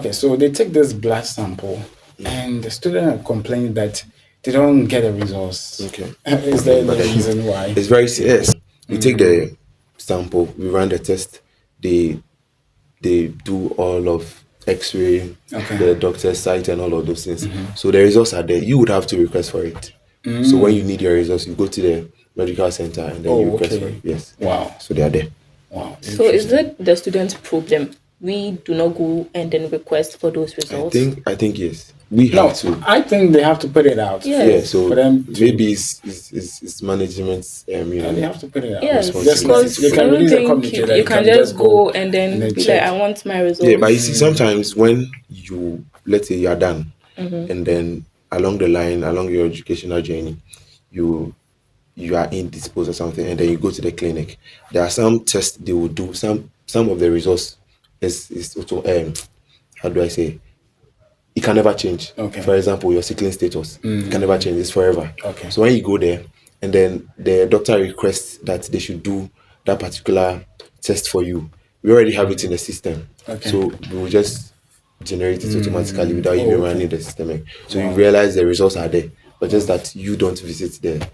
Okay, so they take this blood sample, and the student are complaining that they don't get the results. Okay. Is there any reason why? It's very serious. We take the sample, we run the test, they do all of X-ray, the doctor's site, and all of those things. So the results are there. You would have to request for it. So when you need your results, you go to the medical center and then you request for it. Yes. Wow. So they are there. Wow. So is it the student's problem? We do not go and then request for those results. I think yes. We have to. I think they have to put it out. Yeah. So for them maybe it's management's and they have to put it out. Yes, because you can release a communique. You can just go and then be like, I want my results. Yeah, but you see, sometimes when you, let's say you are done, and then along the line, along your educational journey, you are indisposed or something, and then you go to the clinic. There are some tests they will do. Some of the results is also how do I say? It can never change. Okay. For example, your sickling status, it can never change. It's forever. Okay. So when you go there, and then the doctor requests that they should do that particular test for you, we already have it in the system. Okay. So we will just generate it automatically without even running the system. So you realize the results are there, but just that you don't visit the.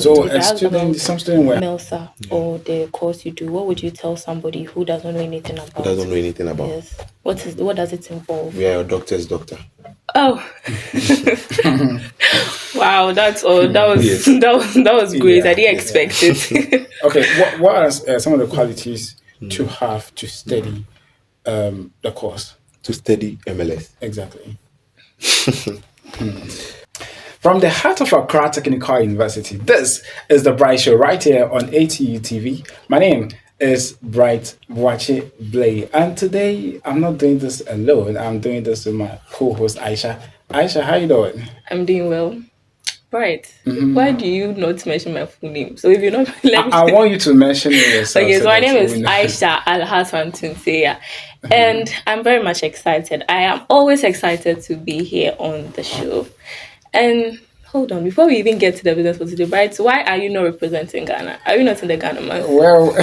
So some student were MELSA or the course you do, what would you tell somebody who doesn't know anything about? Who doesn't know anything about? Yes. What does it involve? We are a doctor's doctor. Oh. Wow, that's all. That was great. I didn't expect it. Okay, what are some of the qualities to have to study the course? To study MLS. Exactly. From the heart of Accra Technical University, this is the Bright Show right here on ATU TV. My name is Bright Boakye Blay, and today I'm not doing this alone. I'm doing this with my co-host Aisha. Aisha, how you doing? I'm doing well. Right. Why do you not mention my full name? So if you're not, I want you to mention it yourself. Okay, so my name is Aisha Alhassan Tunseya, and I'm very much excited. I am always excited to be here on the show. And hold on, before we even get to the business for today, right? Why are you not representing Ghana? Are you not in the Ghana month? Well,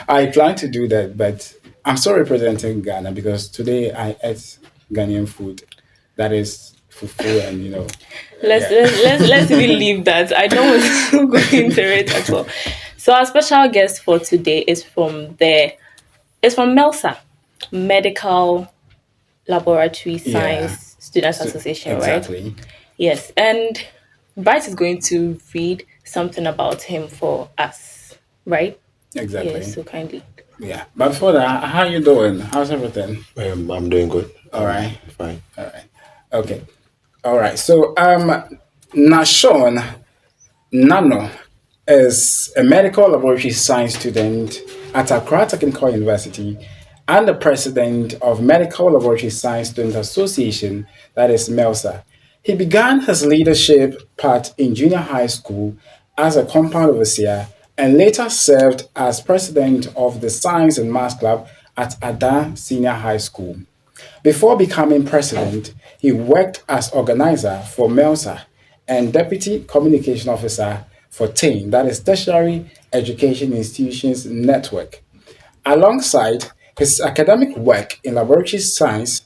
I plan to do that, but I'm still representing Ghana because today I ate Ghanaian food. That is fufu, and Let's even leave that. I don't want to go into it at all. So our special guest for today is from MELSA, Medical Laboratory Science Students Association, exactly. Right? Yes, and Bright is going to read something about him for us, right? Exactly. Yes, so kindly. Yeah, but before that, how you doing? How's everything? I'm doing good. All right. Fine. All right. Okay. All right. So, Nashon Nanor is a medical laboratory science student at Accra Technical University and the president of Medical Laboratory Science Student Association, that is MELSA. He began his leadership part in junior high school as a compound overseer and later served as president of the Science and Maths Club at Ada Senior High School. Before becoming president, he worked as organizer for MELSA and deputy communication officer for TAIN, that is Tertiary Education Institutions Network. Alongside his academic work in laboratory science,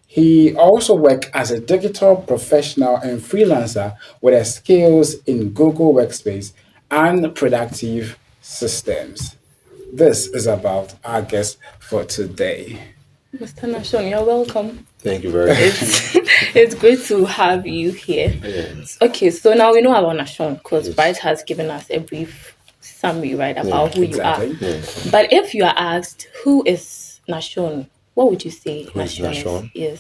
he also worked as a digital professional and freelancer with skills in Google Workspace and productive systems. This is about our guest for today. Mr. Nashon, you're welcome. Thank you very much. It's great to have you here. Yes. Okay, so now we know about Nashon because Bright has given us a brief summary, right, about who you are. Yes. But if you are asked, who is Nashon, what would you say Who is Nashon? Yes.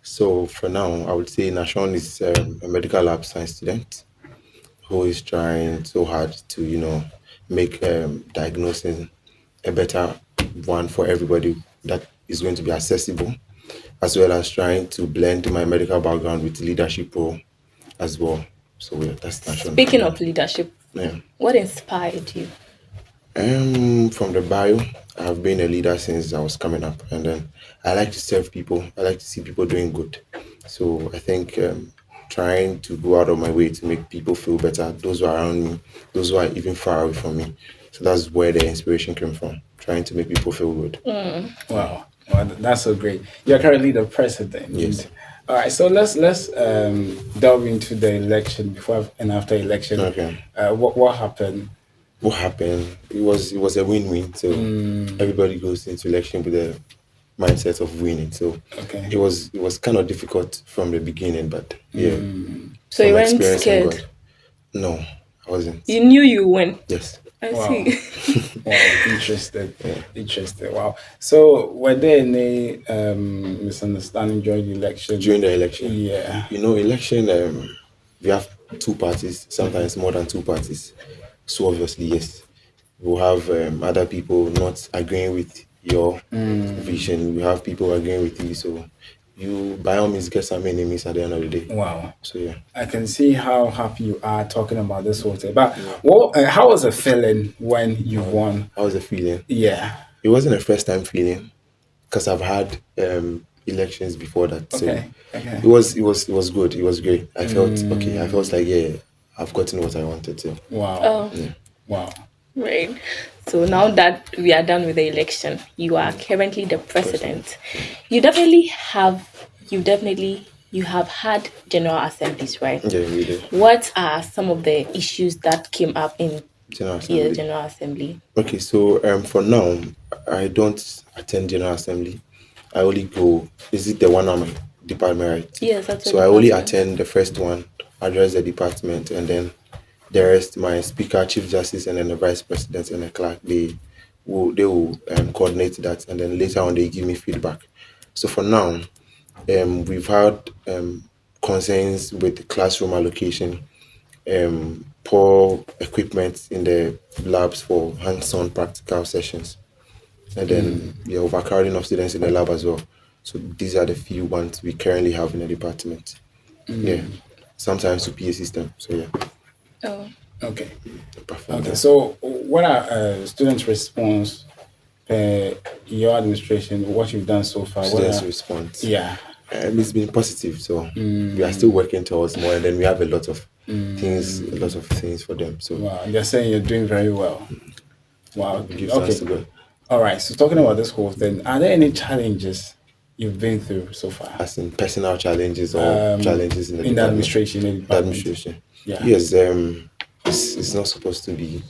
So for now, I would say Nashon is a medical lab science student who is trying so hard to, make diagnosing a better one for everybody that is going to be accessible, as well as trying to blend my medical background with leadership role as well. So that's Nashon. Speaking of leadership, what inspired you? From the bio, I've been a leader since I was coming up, and then I like to serve people. I like to see people doing good. So I think trying to go out of my way to make people feel better, those who are around me, those who are even far away from me. So that's where the inspiration came from, trying to make people feel good. Wow. Well, that's so great. You're currently the president. Yes. All right, so let's delve into the election before and after election. Okay. What happened? What happened? It was a win-win. So everybody goes into election with a mindset of winning. So Okay. it was kind of difficult from the beginning, but yeah, So you from weren't experience and scared. God. No, I wasn't. You knew you win. Yes. I Wow. see. Wow, interesting. Interesting. Wow. So were there any misunderstanding during the election? During the election, Yeah. election, we have two parties, sometimes more than two parties. So obviously, yes, we'll have other people not agreeing with your vision. We have people agreeing with you. So you, by all means, get some enemies at the end of the day. Wow. So yeah, I can see how happy you are talking about this whole thing. But how was the feeling when you won? how was the feeling? Yeah. It wasn't a first time feeling because I've had elections before that. So Okay. Okay. it was good. It was great. I felt okay. I felt like yeah, I've gotten what I wanted to. Wow. Oh, Wow. right. So now that we are done with the election, you are currently the president. You have had general assemblies, right? Yeah, we did. What are some of the issues that came up in General the Assembly. general assembly? Okay, so for now, I don't attend General Assembly. I only go. Is it the one on my department, right? Yes, that's So what I the only department. attend the first one, address the department, and then the rest, my speaker, chief justice, and then the vice president and the clerk, they will coordinate that, and then later on they give me feedback. So for now, we've had concerns with the classroom allocation, poor equipment in the labs for hands-on practical sessions, and then the overcrowding of students in the lab as well. So these are the few ones we currently have in the department. Yeah, sometimes to PA system. So yeah, Oh, Okay. apart from Okay. that, So what are students' response per your administration? What you've done so far? What students' are, response. yeah. It's been positive. So we are still working towards more, and then we have a lot of things for them. So Wow. They're saying you're doing very well. Wow. we give thanks to Okay. God. All right. So talking about this whole thing, are there any challenges you've been through so far As in personal challenges or challenges in the in the department. administration? In the The department? administration. Yeah. Yes, it's not supposed to be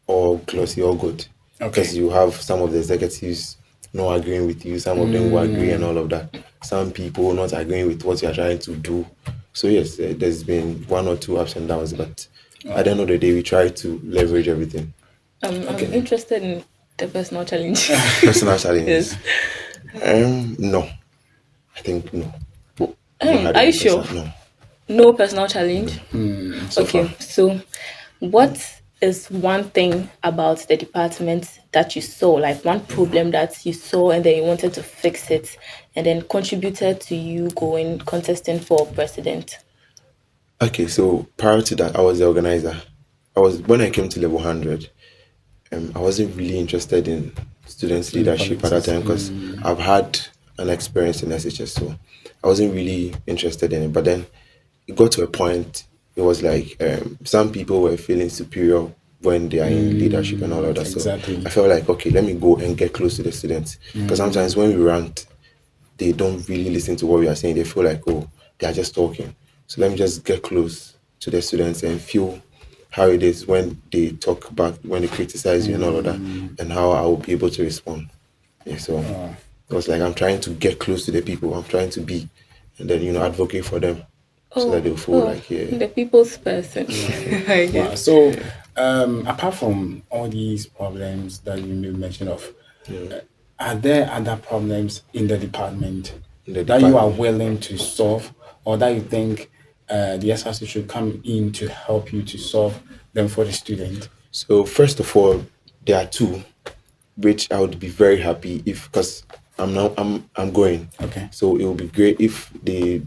all glossy, all good. Okay. Because you have some of the executives not agreeing with you, some of them will agree and all of that. Some people not agreeing with what you are trying to do. So yes, there's been one or two ups and downs, but at the end of the day, we try to leverage everything. I'm interested in the personal challenge. Personal challenges. Yes. No, I think no. Are you sure? No. No personal challenge? So Okay, far. so what is one thing about the department that you saw, like one problem that you saw and then you wanted to fix it and then contributed to you going contesting for president? Okay, so prior to that, I was the organizer. When I came to level 100, I wasn't really interested in students' leadership at that time because I've had an experience in SHS, so I wasn't really interested in it. But then it got to a point, it was like some people were feeling superior when they are in leadership and all of that. Exactly. So I felt like, okay, let me go and get close to the students. Because sometimes when we rant, they don't really listen to what we are saying. They feel like, oh, they are just talking. So let me just get close to the students and feel how it is when they talk back, when they criticize you and all of that, and how I will be able to respond. Yeah, so it was like I'm trying to get close to the people. I'm trying to be, and then advocate for them so that they'll feel like yeah. The people's person. I Wow. guess. So apart from all these problems that you made mention of, are there other problems in the department In the that you are department. willing to solve, or that you think the SRC should come in to help you to solve them for the student? So first of all, there are two, which I would be very happy if, because I'm going. Okay. So it would be great if they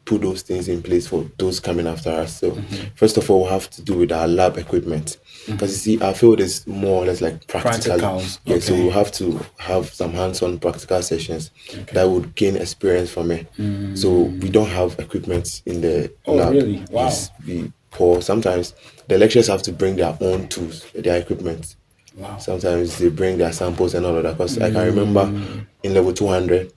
put those things in place for those coming after us. So first of all, we'll have to do with our lab equipment, because you see, our field is more or less like practical. Practicals, Yeah. So okay. we'll have to have some hands-on practical sessions that would gain experience from it. So we don't have equipment in the lab. Really? Wow. Yes, we poor. Sometimes the lecturers have to bring their own tools, their equipment. Wow. Sometimes they bring their samples and all of that. Because I can remember in level 200,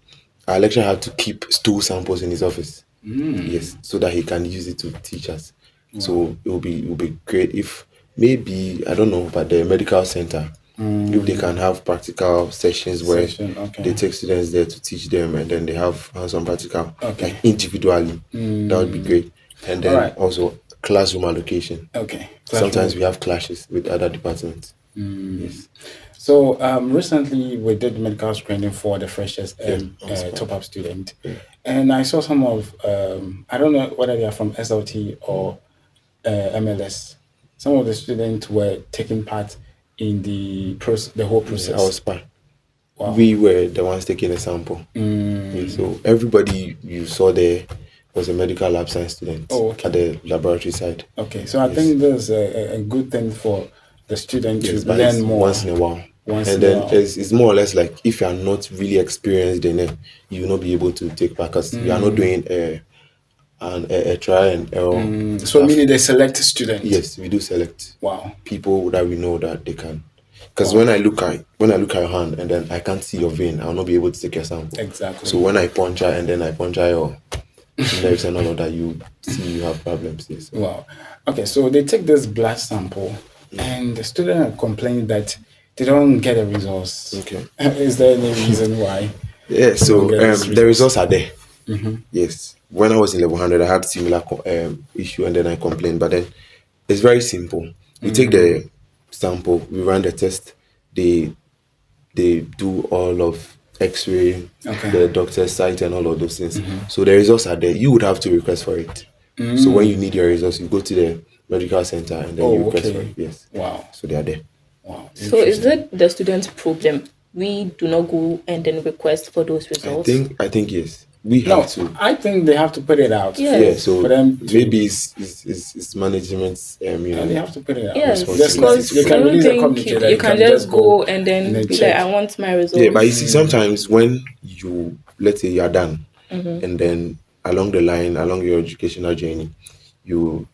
our lecturer had to keep stool samples in his office. Yes, so that he can use it to teach us. So it will be great if maybe, I don't know, but the medical center, if they can have practical sessions where they take students there to teach them, and then they have hands-on practical, like individually, that would be great. And then also classroom allocation. Sometimes we have clashes with other departments. Yes. So recently we did medical screening for the freshers and top-up student, and I saw some of I don't know whether they are from SLT or MLS. Some of the students were taking part in the whole process. Our spa. Wow. We were the ones taking a sample. Yeah, so everybody you saw there was a medical lab science student at the laboratory side. Okay, so I think there's a good thing for the student to learn more once in a while. It's more or less like if you are not really experienced in it, you will not be able to take part, because we are not doing a try and error. So meaning they select students? Yes, we do select. Wow. People that we know that they can. Because when I look at your hand and then I can't see your vein, I'll not be able to take your sample. Exactly. So when I puncture and then I puncture your nerves and all of that, you see you have problems. Yes. Wow. Okay, so they take this blood sample and the student complained that they don't get the results. Okay. Is there any reason why? Yeah, so the results are there. Yes. When I was in level 100, I had similar issue and then I complained. But then it's very simple. We take the sample, we run the test, they do all of X-ray, the doctor's site and all of those things. So the results are there. You would have to request for it. So when you need your results, you go to the medical center and then you request for it. Yes. Wow. So they are there. Wow. So is it the student's problem? We do not go and then request for those results? I think yes. We have to. I think they have to put it out. Yes. Yeah, so for them maybe it's management's they have to put it out. Yes, because you can release a communique. You can just go and then be like, I want my results. Yeah, but you see, sometimes when you, let's say you are done, and then along the line, along your educational journey, you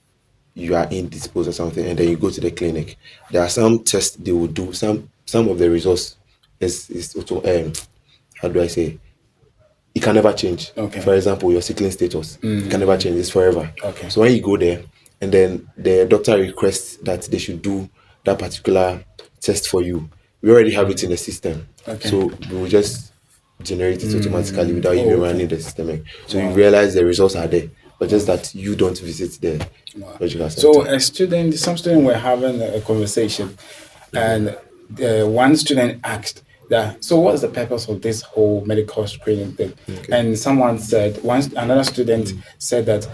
are indisposed or something, and then you go to the clinic. There are some tests they will do. Some of the results is also how do I say? It can never change. For example, your sickling status it can never change. It's forever. So when you go there, and then the doctor requests that they should do that particular test for you, we already have it in the system. So we will just generate it automatically without even running the system. So you realize the results are there, but just that you don't visit the medical center. So some students were having a conversation, and one student asked that, so what's the purpose of this whole medical screening thing? And someone said, another student said that,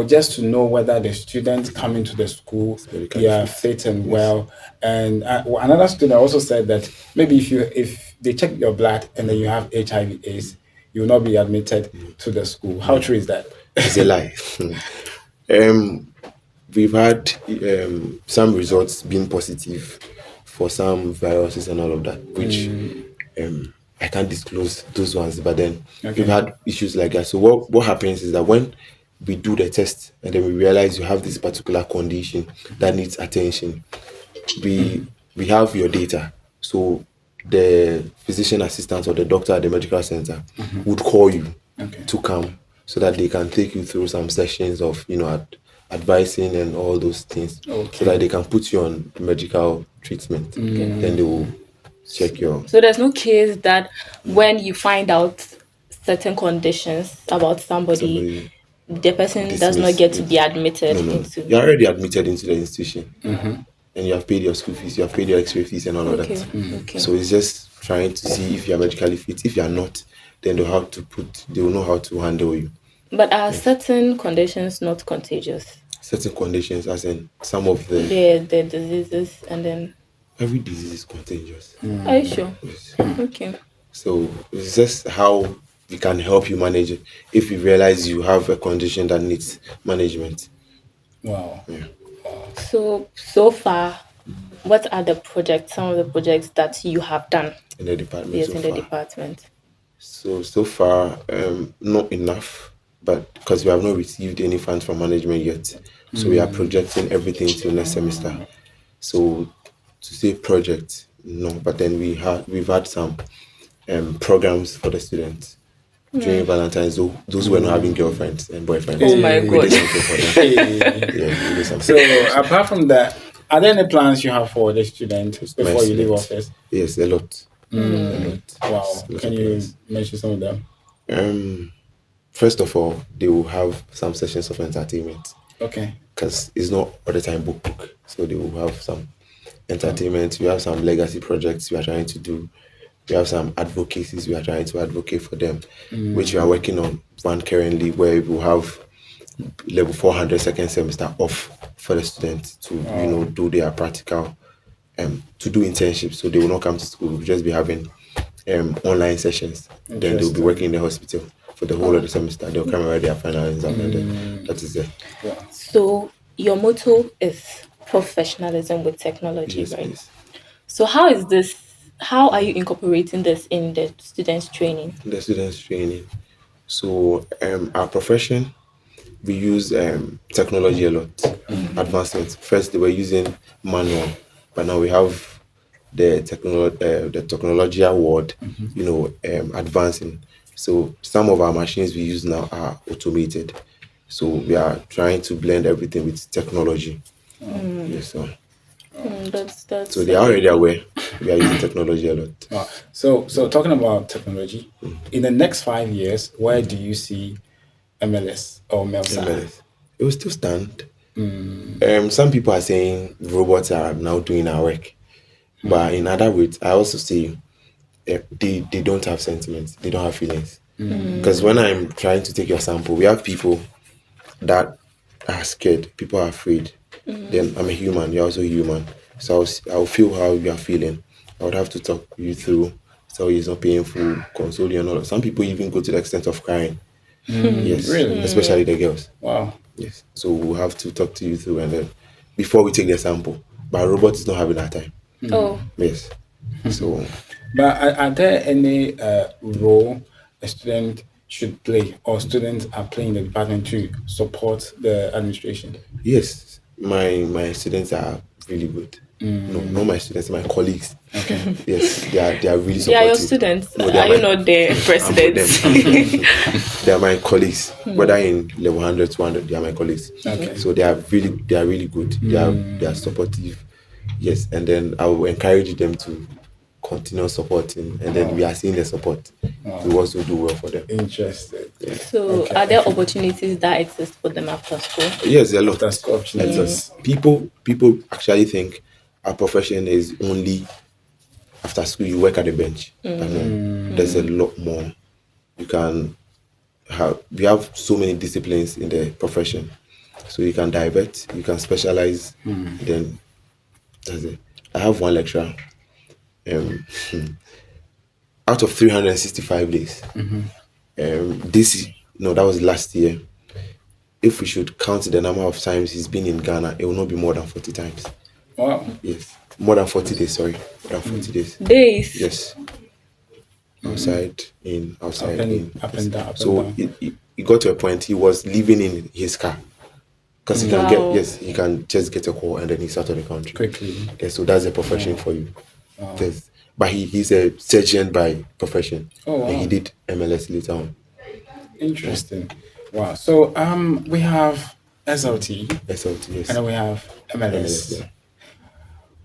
just to know whether the students coming to the school, they are fit and well. And another student also said that maybe if they check your blood and then you have HIV/AIDS, you will not be admitted to the school. How true is that? It's a lie. We've had some results being positive for some viruses and all of that, which I can't disclose those ones, but then we've had issues like that. So what happens is that when we do the test and then we realize you have this particular condition that needs attention, we have your data. So the physician assistant or the doctor at the medical center would call you to come so that they can take you through some sessions of advising and all those things, so that they can put you on medical treatment. Then they will check your. So there's no case that when you find out certain conditions about somebody the person does not get to be admitted into. You're already admitted into the institution. And you have paid your school fees, you have paid your X-ray fees and all of that. So it's just trying to see if you're medically fit. If you're not, then they will know how to handle you. But are certain conditions not contagious? Certain conditions, as in some of the diseases, and then every disease is contagious. Are you sure? Yes. Okay. So it's just how we can help you manage it if you realize you have a condition that needs management. Wow. Yeah. So far, what are some of the projects that you have done in the department? Yes, the department. So far, not enough, but because we have not received any funds from management yet, so we are projecting everything till next semester. So to say project, No, but then we've had some programs for the students during Valentine's. Those who were not having girlfriends and boyfriends, Oh my we did God. something for them. Hey. Yeah, we did something. So apart from that, are there any plans you have for the student My before you leave students. office? Yes, a lot. A lot. Wow. Lots Can of you plans. mention some of them? First of all, they will have some sessions of entertainment Okay. because it's not all the time book. So they will have some entertainment. We have some legacy projects we are trying to do. We have some advocacies we are trying to advocate for them, which we are working on one currently, where we will have level 400 second semester off for the students to do their practical, to do internships. So they will not come to school. We'll just be having online sessions. Then they'll be Interesting. working in the hospital for the whole of the semester. They'll come and write their final exam, and then that is it. So your motto is professionalism with technology, Yes, right? please. So how are you incorporating this in the students' training? The students training. So our profession, we use technology a lot. Advancements. First, they were using manual, but now we have the technology award, advancing. So some of our machines we use now are automated. So we are trying to blend everything with technology. Yes, That's so they are already aware we are using technology a lot. Wow. So talking about technology, in the next 5 years, where do you see MLS or MELSA? MLS. It will still stand. Some people are saying robots are now doing our work, but in other words, I also say they don't have sentiments, they don't have feelings. Because when I'm trying to take your sample, we have people that are scared, people are afraid. Then I'm a human, you're also human. So I'll feel how you are feeling. I would have to talk you through so it's not painful, console you and all that. Some people even go to the extent of crying. Yes, Really? especially the girls. Wow. Yes. So we'll have to talk to you through and then before we take the sample. But robot is not having that time. Oh, Yes. So But are there any role a student should play or students are playing in the department to support the administration? yes, my students are really good. No, not my students, my colleagues. Okay. Yes, they are really supportive. they are your students. No, they Are my- you not their I'm with presidents? them. They are my colleagues. Whether in level 100, 200, they are my colleagues. Okay. So they are really good. They are supportive. Yes, and then I will encourage them to continue supporting, and then we are seeing the support. We also do well for them. Interested. So Okay. are there opportunities that exist for them after school? Yes, a lot. That's good opportunities. Yes. People actually think our profession is only after school you work at the bench. But no, there's a lot more. You can we have so many disciplines in the profession. So you can divert, you can specialize, then that's it. I have one lecturer. Out of 365 days. That was last year. If we should count the number of times he's been in Ghana, it will not be more than 40 times. Wow. Yes. More than 40 days, sorry. More than 40 days. Days. Yes. Outside, Up and down, up So and down. he got to a point he was living in his car. Because he can Wow. he can just get a call and then he's out of the country. Quickly. Yes, so that's a profession for you. Yes. But he's a surgeon by profession. Oh, wow. And he did MLS later on. Interesting. Wow. So we have SLT SLT, yes. and then we have MLS. yeah.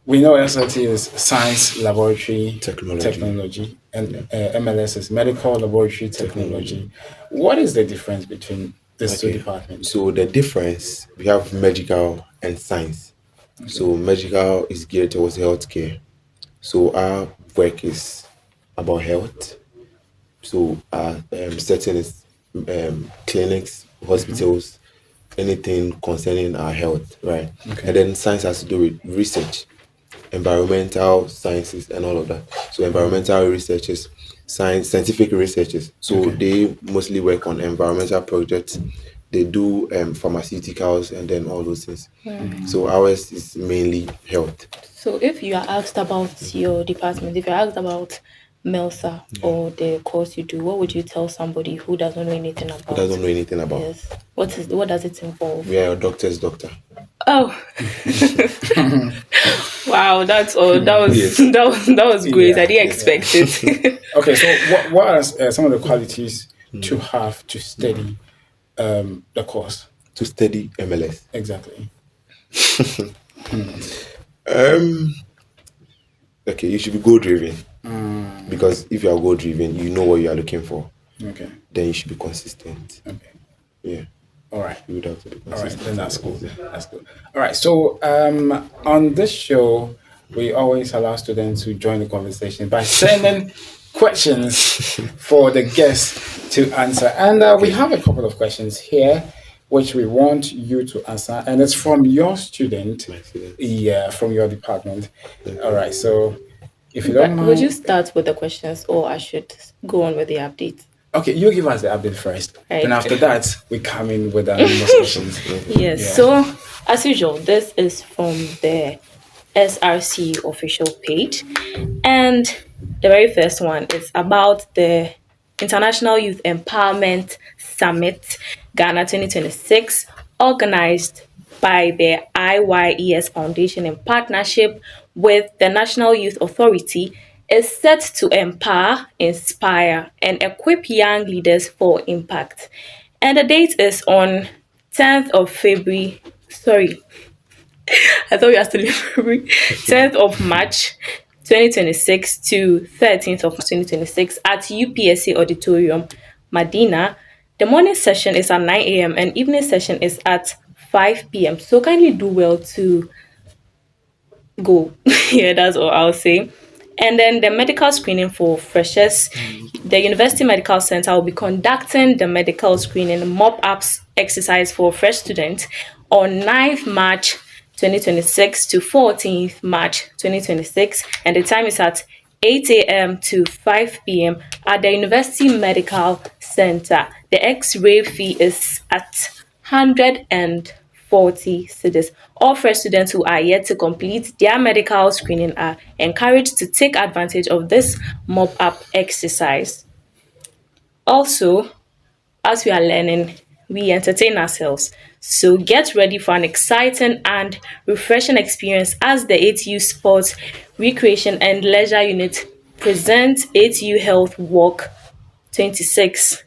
We know SLT is Science Laboratory Technology. and MLS is Medical Laboratory Technology. What is the difference between these two Okay. departments? So the difference, we have medical and science. So medical is geared towards healthcare. So our work is about health. So our setting is clinics, hospitals, anything concerning our health, right? Okay. And then science has to do with research, environmental sciences and all of that. So environmental researchers, scientific researchers. So they mostly work on environmental projects. They do pharmaceuticals and then all those things. So ours is mainly health. So if you are asked about your department, if you're asked about MELSA or the course you do, what would you tell somebody who doesn't know anything about Doesn't know anything about. Yes. What does it involve? We are a doctor's doctor. Oh, wow, that's all. That was Yes. that was great. Yeah, I didn't yeah. expect it. Okay, so what are some of the qualities to have to study the course? To study MLS. Exactly. Um, okay, you should be goal driven because if you are goal driven, you know what you are looking for. Okay. Then you should be consistent. Okay. Yeah, All right. you would have to be All right. consistent. Then that's cool. That's good. All right. So on this show, we always allow students to join the conversation by sending questions for the guests to answer, and we have a couple of questions here, which we want you to answer, and it's from your student. My student. Yeah, from your department. All right. So if you But don't mind, would you start with the questions, or I should go on with the update? okay, you give us the update first. Right. Then after that, we come in with most questions. Yes. Yeah. So, as usual, this is from the SRC official page, and the very first one is about the International Youth Empowerment Summit Ghana 2026, organized by the IYDS Foundation in partnership with the National Youth Authority, is set to empower, inspire, and equip young leaders for impact. And the date is on 10th of February. Sorry, I thought we are still in February. 10th of March 2026 to 13th of 2026 at UPSC Auditorium, Medina. The morning session is at 9 a.m. and evening session is at 5 p.m. So kindly do well to go. Yeah, that's all I'll say. And then the medical screening for freshers. The University Medical Center will be conducting the medical screening mop-up exercise for fresh students on 9th March 2026 to 14th March 2026. And the time is at 8 a.m. to 5 p.m. at the University Medical Center. The X-ray fee is at 140 cedis. All fresh students who are yet to complete their medical screening are encouraged to take advantage of this mop-up exercise. Also, as we are learning, we entertain ourselves. So get ready for an exciting and refreshing experience as the ATU Sports, Recreation and Leisure Unit presents ATU Health Walk 26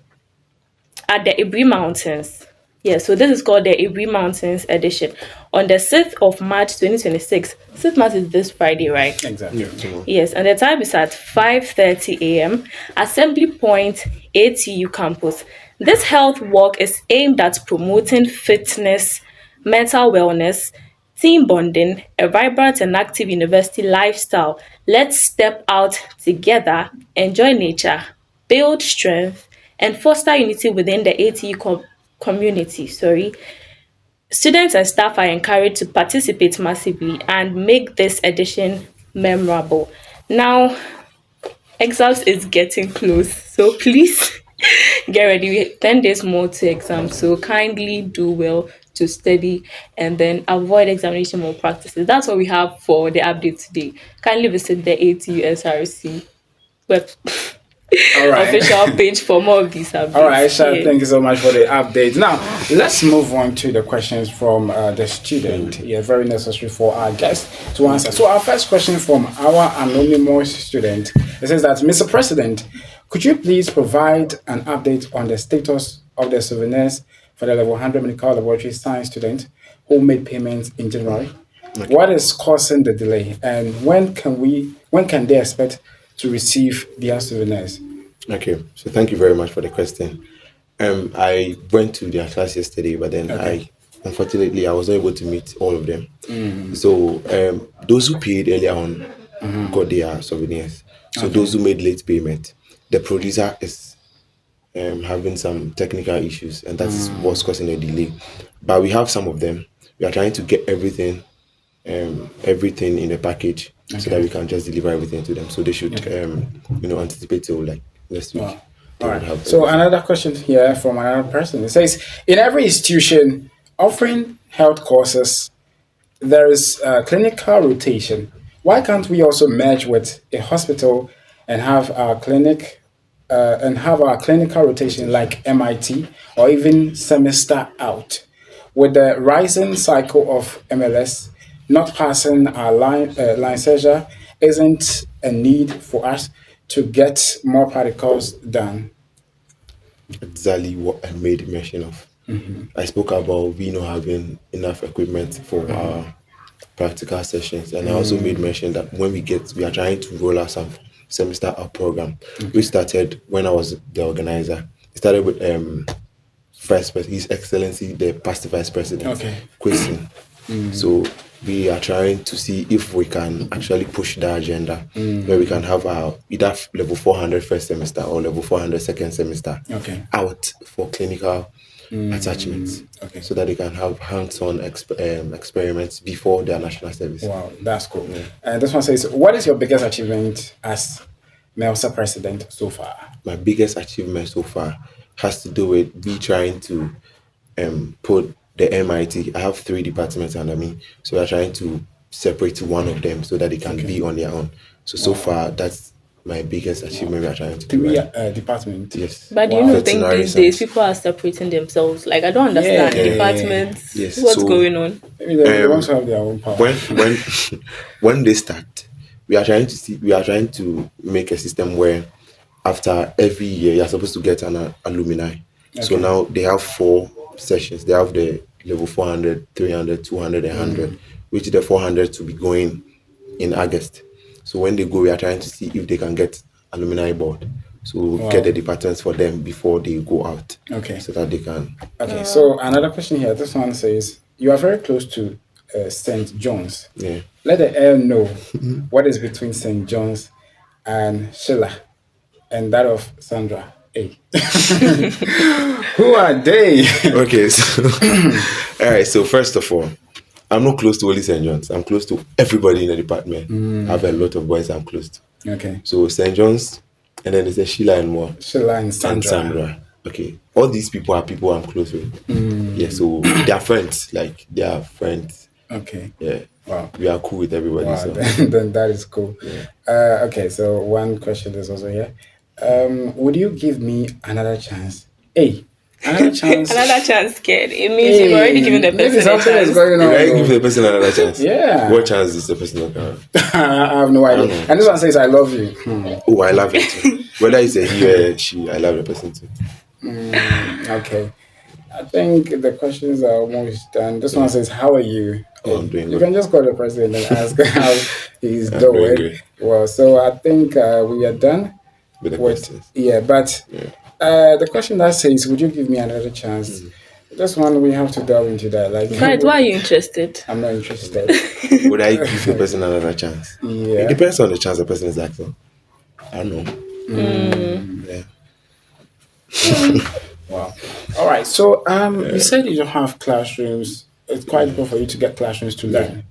at the Aburi Mountains. Yeah, so this is called the Aburi Mountains edition. On the 6th of March 2026. 6th March is this Friday, right? Exactly. Yes, and the time is at 5:30 a.m. Assembly Point, ATU campus. This health walk is aimed at promoting fitness, mental wellness, team bonding, a vibrant and active university lifestyle. Let's step out together, enjoy nature, build strength, and foster unity within the ATU community. Students and staff are encouraged to participate massively and make this edition memorable. Now, exams is getting close, so please get ready. We have 10 days more to exam, so kindly do well to study and then avoid examination malpractices. That's what we have for the update today. Kindly visit the ATU SRC web All right. official page for more of these updates. All right, Aisha, Yeah. thank you so much for the update. Now, let's move on to the questions from the student. Yeah, very necessary for our guest to answer. So, our first question from our anonymous student, it says that, Mr. President, could you please provide an update on the status of the souvenirs for the level 100 medical laboratory science student who made payments in January? Okay. What is causing the delay, and when can they expect to receive their souvenirs? Okay, so thank you very much for the question. I went to their class yesterday, but then unfortunately I was not able to meet all of them. So those who paid earlier on got their souvenirs. So those who made late payment, the producer is having some technical issues, and that's what's causing a delay. But we have some of them. We are trying to get everything in the package so that we can just deliver everything to them. So they should anticipate till like next week. Wow. All right. So another question here from another person. It says, in every institution offering health courses, there is clinical rotation. Why can't we also merge with a hospital and have our clinical rotation like MIT or even semester out? with the rising cycle of MLS not passing our licensure, isn't a need for us to get more particles done. Exactly what I made mention of. I spoke about we not having enough equipment for our practical sessions, and I also made mention that when we are trying to roll out some semester out program, which started when I was the organizer. It started with Vice President, His Excellency the past Vice President, question. So we are trying to see if we can actually push the agenda where we can have our either level 400 first semester or level 400 second semester out for clinical attachments, so that they can have hands-on experiments before their national service. Wow, that's cool. And this one says, what is your biggest achievement as MELSA president so far? My biggest achievement so far has to do with me trying to put the MIT. I have 3 departments under me, so we are trying to separate one of them so that they can be on their own. So far, that's my biggest achievement we are trying to do. 3 departments? Yes. But do you not think these days people are separating themselves? Like, I don't understand departments. Yes. What's going on? Maybe they want to have their own power. When they start, we are trying to make a system where after every year you're supposed to get an alumni. So now they have 4 sessions. They have the level 400, 300, 200, and 100, which the 400 to be going in August. So when they go, we are trying to see if they can get alumni board. So we'll get the departments for them before they go out. So that they can. So another question here. This one says, you are very close to St. John's. Yeah. Let the air know what is between St. John's and Sheila and that of Sandra A. Who are they? Okay, so all right. So first of all, I'm not close to only St. John's. I'm close to everybody in the department. I have a lot of boys I'm close to. So St. John's, and then there's a Sheila and more. Sheila and Sandra. Okay, all these people are people I'm close with. Yeah, so they are friends. Like they are friends. Yeah. Wow. We are cool with everybody. Wow, So. then that is cool. Yeah. So one question is also here. Would you give me another chance? Hey, another chance. Another chance, kid. It means you've already given the person a something chance. is going on. I give the person another chance. Yeah. What chance is the person not going I have no idea. And this one says, I love you. Oh, I love it too. Whether it's a he or she, I love the person too. Okay. I think the questions are almost done. This one says, how are you? Oh, I'm doing You good. can just call the president and ask how he's I'm doing doing. great. Well, so I think we are done With the questions. But the question that says, would you give me another chance? This one we have to delve into that. Like, But why are you interested? I'm not interested. Would I give the person another chance? Yeah. It depends on the chance the person is asking. I don't know. Yeah. Wow. All right. So you said you don't have classrooms. It's quite difficult for you to get classrooms to learn.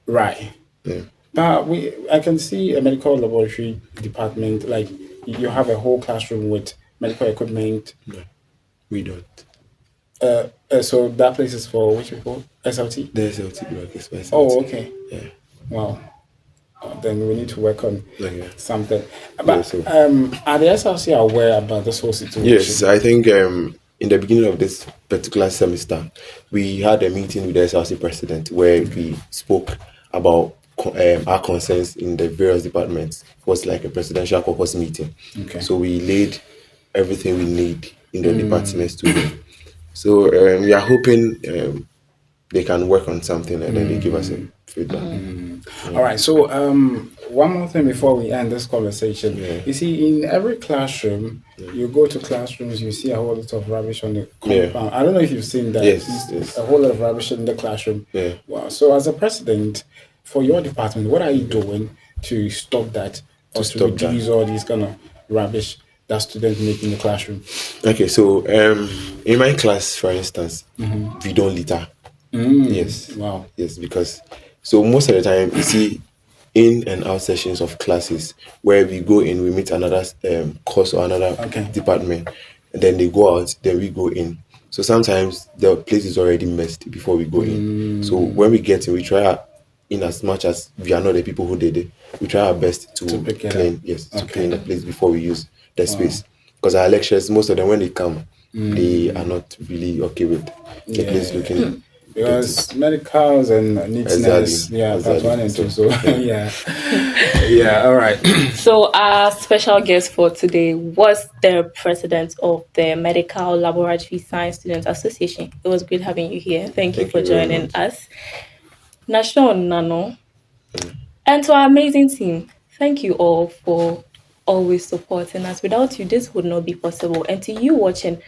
Right. Yeah. But I can see a medical laboratory department, like you have a whole classroom with medical equipment. No, we don't. So that place is for which people? SLT? The SLT block is for SLT. Oh, okay. Yeah. Wow. Then we need to work on something. But are the SLC aware about this whole situation? Yes, I think in the beginning of this particular semester, we had a meeting with the SLC president where we spoke about our concerns in the various departments. It was like a presidential caucus meeting. So we laid everything we need in the departments to do. So we are hoping they can work on something and then they give us a feedback. All right. So one more thing before we end this conversation. You see, in every classroom, you go to classrooms, you see a whole lot of rubbish on the compound. I don't know if you've seen that. Yes. A whole lot of rubbish in the classroom. Wow. So as a president, for your department, what are you doing to stop that or to reduce all these kind of rubbish that students make in the classroom? Okay, so in my class, for instance, we don't litter. Yes. Wow. Yes, because so most of the time you see in and out sessions of classes where we go in, we meet another course or another department, and then they go out, then we go in. So sometimes the place is already messed before we go in. So when we get in, we try in as much as we are not the people who did it, we try our best to clean. Yes, to clean the place before we use the space. Because our lectures, most of them when they come, they are not really okay with the place looking dirty. Because medicals and neatness, Exactly, part exactly. one and two. So, So yeah, all right. So our special guest for today was the president of the Medical Laboratory Science Students Association. It was great having you here. Thank you Thank for you very joining much. us. Nashon Nanor. And to our amazing team, thank you all for always supporting us. Without you, this would not be possible. And to you watching,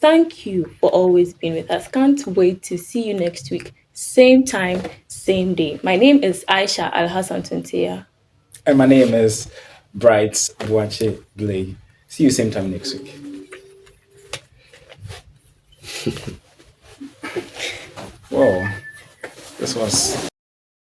thank you for always being with us. Can't wait to see you next week. Same time, same day. My name is Aisha Alhassan Tuntia. And my name is Bright Boakye Blade. See you same time next week. Whoa, this was